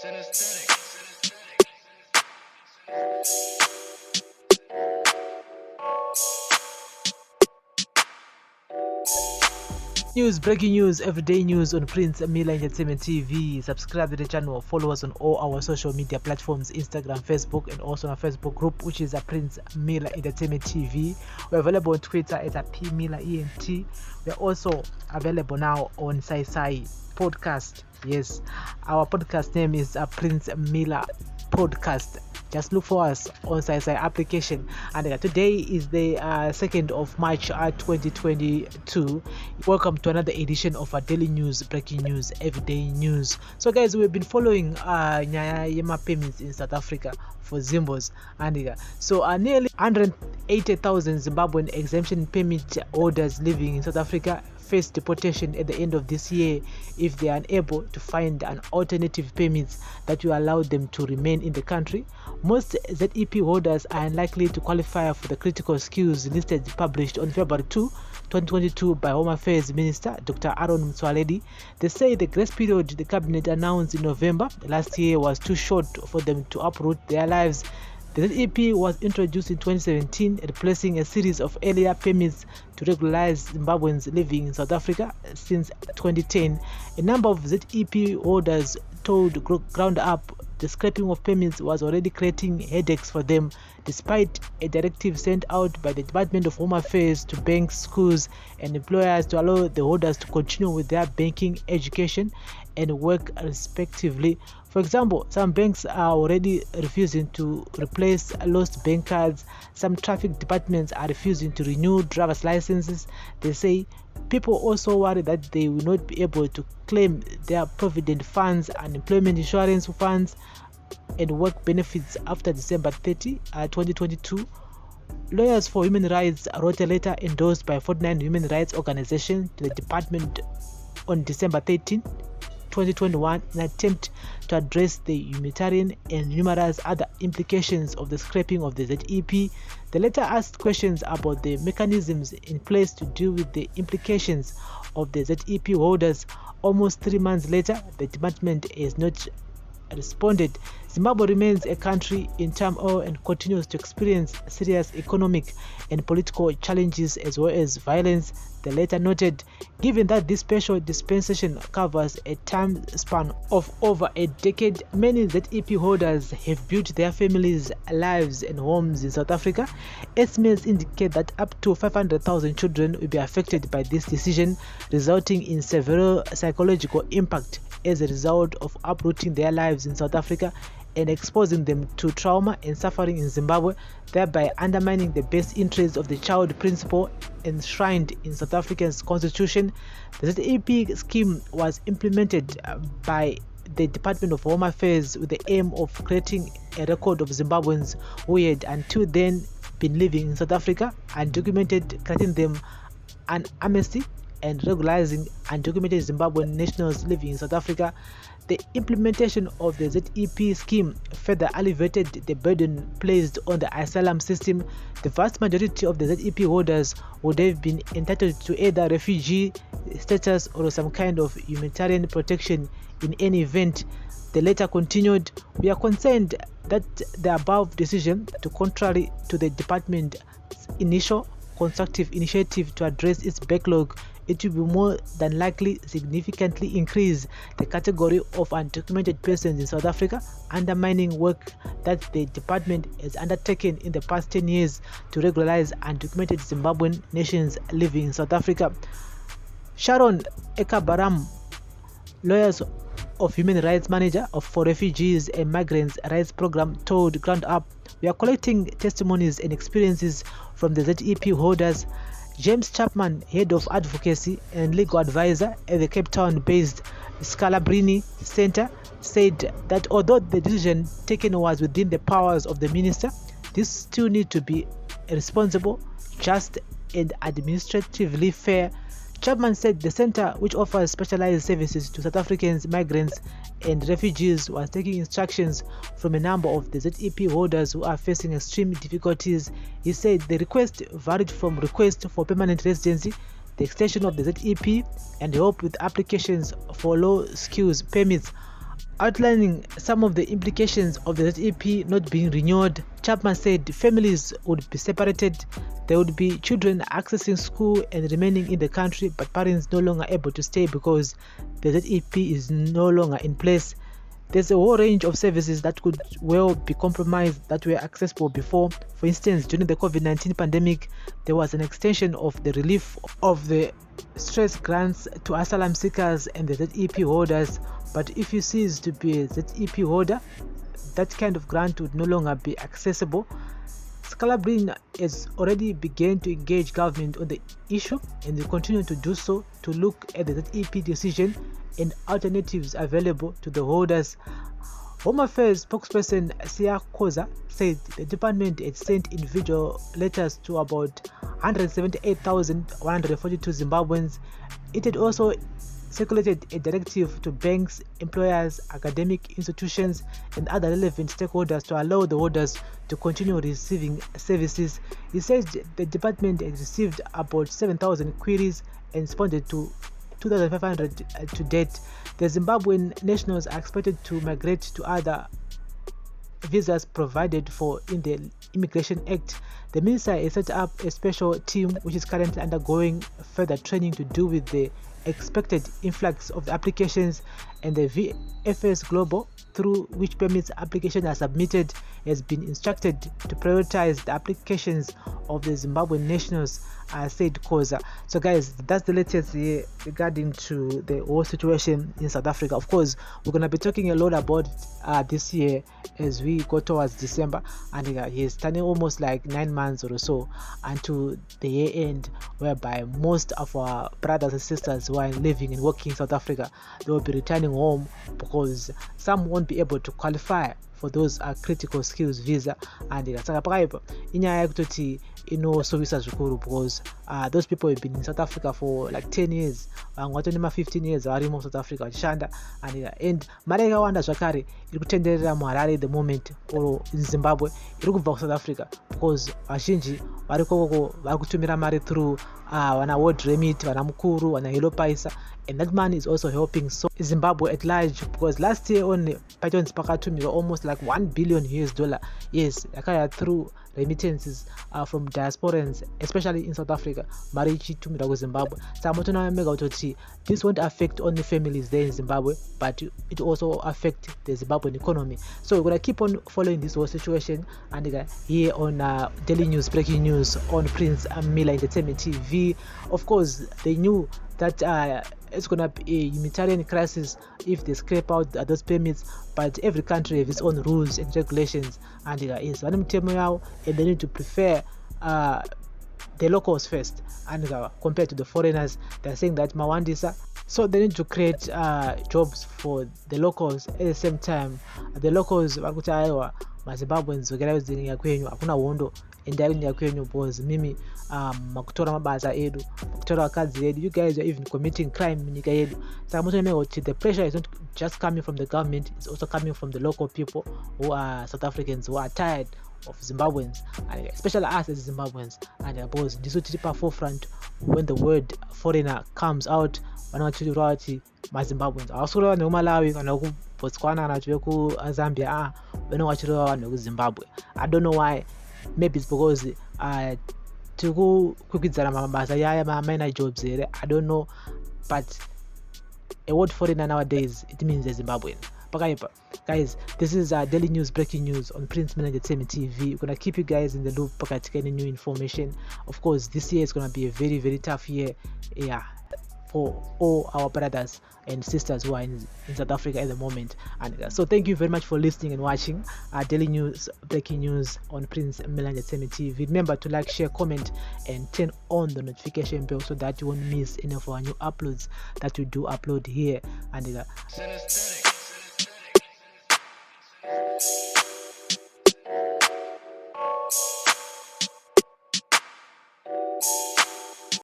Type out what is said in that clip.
Breaking news, everyday news on Prince Miller Entertainment TV. Subscribe to the channel, follow us on all our social media platforms, Instagram, Facebook, and also on our Facebook group, which is a Prince Miller Entertainment TV. We're available on Twitter at a P Miller ENT. We're also available now on Sai Podcast. Yes, our podcast name is a Prince Miller Podcast. Just look for us on Sai application. And today is the 2nd of March 2022. Welcome to another edition of our daily news, breaking news, everyday news. So guys, we've been following Nyaya payments in South Africa for Zimbos. And so nearly 180,000 Zimbabwean exemption permit holders living in South Africa face deportation at the end of this year if they are unable to find an alternative permit that will allow them to remain in the country. Most ZEP holders are unlikely to qualify for the critical skills listed published on February 2, 2022 by Home Affairs Minister Dr. Aaron Motsoaledi. They say the grace period the cabinet announced in November last year was too short for them to uproot their lives. The ZEP was introduced in 2017, replacing a series of earlier permits to regularize Zimbabweans living in South Africa since 2010. A number of ZEP holders told Ground Up the scrapping of permits was already creating headaches for them, despite a directive sent out by the Department of Home Affairs to banks, schools, and employers to allow the holders to continue with their banking, education, and work respectively. For example, some banks are already refusing to replace lost bank cards. Some traffic departments are refusing to renew driver's licenses. They say people also worry that they will not be able to claim their provident funds, unemployment insurance funds, and work benefits after December 30, 2022. Lawyers for Human Rights wrote a letter endorsed by 49 human rights organizations to the department on December 13, 2021 in an attempt to address the humanitarian and numerous other implications of the scrapping of the ZEP. The letter asked questions about the mechanisms in place to deal with the implications of the ZEP holders. Almost 3 months later, the department has not responded. Zimbabwe remains a country in turmoil and continues to experience serious economic and political challenges as well as violence, the letter noted. Given that this special dispensation covers a time span of over a decade, many ZEP holders have built their families, lives, and homes in South Africa. Estimates indicate that up to 500,000 children will be affected by this decision, resulting in severe psychological impact as a result of uprooting their lives in South Africa and exposing them to trauma and suffering in Zimbabwe, thereby undermining the best interests of the child principle enshrined in South Africa's constitution. The ZEP scheme was implemented by the Department of Home Affairs with the aim of creating a record of Zimbabweans who had until then been living in South Africa, undocumented, granting them an amnesty, and regularizing undocumented Zimbabwean nationals living in South Africa. The implementation of the ZEP scheme further alleviated the burden placed on the asylum system. The vast majority of the ZEP holders would have been entitled to either refugee status or some kind of humanitarian protection in any event. The letter continued, "We are concerned that the above decision, contrary to the department's initial constructive initiative to address its backlog, it will be more than likely significantly increase the category of undocumented persons in South Africa, undermining work that the department has undertaken in the past 10 years to regularize undocumented Zimbabwean nationals living in South Africa." Sharon Ekabaram, lawyers of Human Rights Manager for Refugees and Migrants Rights Program, told Ground Up, "We are collecting testimonies and experiences from the ZEP holders." James Chapman, head of advocacy and legal advisor at the Cape Town-based Scalabrini Center, said that although the decision taken was within the powers of the minister, this still needs to be responsible, just, and administratively fair. Chapman said the center, which offers specialized services to South Africans, migrants, and refugees, was taking instructions from a number of the ZEP holders who are facing extreme difficulties. He said the request varied from request for permanent residency, the extension of the ZEP, and help with applications for low skills permits. Outlining some of the implications of the ZEP not being renewed, Chapman said families would be separated, there would be children accessing school and remaining in the country, but parents no longer able to stay because the ZEP is no longer in place. There's a whole range of services that could well be compromised that were accessible before. For instance, during the COVID-19 pandemic, there was an extension of the relief of the stress grants to asylum seekers and the ZEP holders. But if you cease to be a ZEP holder, that kind of grant would no longer be accessible. Scalabrin has already begun to engage government on the issue and they continue to do so to look at the ZEP decision and alternatives available to the holders. Home Affairs spokesperson Sia Koza said the department had sent individual letters to about 178,142 Zimbabweans. It had also circulated a directive to banks, employers, academic institutions, and other relevant stakeholders to allow the holders to continue receiving services. He says the department has received about 7,000 queries and responded to 2,500 to date. The Zimbabwean nationals are expected to migrate to other visas provided for in the Immigration Act. The minister has set up a special team which is currently undergoing further training to do with the expected influx of the applications, and the VFS Global, through which permits applications are submitted, has been instructed to prioritize the applications of the Zimbabwean nationals, said Koza. So guys, that's the latest here regarding to the whole situation in South Africa. Of course, we're going to be talking a lot about this year as we go towards December, and it's turning almost like 9 months or so until the year end, whereby most of our brothers and sisters who are living and working in South Africa, they will be returning home because some won't be able to qualify for those critical skills visa, and saka pakaipa inyaya yekutoti inosovisa zvikuru because those people have been in South Africa for like 10 years, vamwe 15 years varimo South Africa vachishanda, and mari yakawanda zvakare iri kutenderera muHarare the moment or in Zimbabwe iri kubva kuSouth Africa because vazhinji vari kokoko vari kutumira mari through vana World Remit, vana Mukuru, vana Yellow Paisa, and that money is also helping so Zimbabwe at large, because last year only Python's pakatumirwa almost like $1 billion, yes, yakaya through remittances from diasporans, especially in South Africa, mari ichitumira kuZimbabwe. Saka motoona kuti this won't affect only families there in Zimbabwe, but it also affect the Zimbabwean economy. So we're gonna keep on following this whole situation, and here on Daily News, breaking news on Prince Miller Entertainment TV. Of course, they knew that it's gonna be a humanitarian crisis if they scrape out those permits, but every country has its own rules and regulations, and yes, and they need to prefer the locals first, and compared to the foreigners. They're saying that Mawandisa, so they need to create jobs for the locals. At the same time, the locals vakuti aiwa maZimbabweans zogera kudzinyika kwenyu hakuna hondo endai kunyika kwenyu because mimi makutora mabasa edu, makutora vakadzi edu, you guys are even committing crime munyika yedu. Saka motoona kuti the pressure is not just coming from the government, it's also coming from the local people who are South Africans who are tired of Zimbabweans, and especially us as Zimbabweans, and because this will keep our forefront when the word foreigner comes out. Vanachirwa kuti maZimbabweans avasoro vanhu vekumalawi kana kubotswana kana kuti vekuzambia vanenge vachireva vanhu vekuzimbabwe. I don't know why. Maybe it's because tiri kukwikwidzana mabasa yaya minor jobs here, I don't know, but a word foreigner nowadays, it means a Zimbabwean. Guys, this is Daily News, breaking news on Prince Miller Entertainment TV. We're gonna keep you guys in the loop to any new information. Of course, this year is gonna be a very, very tough year, for all our brothers and sisters who are in South Africa at the moment. And so thank you very much for listening and watching Daily News, breaking news on Prince Miller Entertainment TV. Remember to like, share, comment, and turn on the notification bell so that you won't miss any of our new uploads that we do upload here. And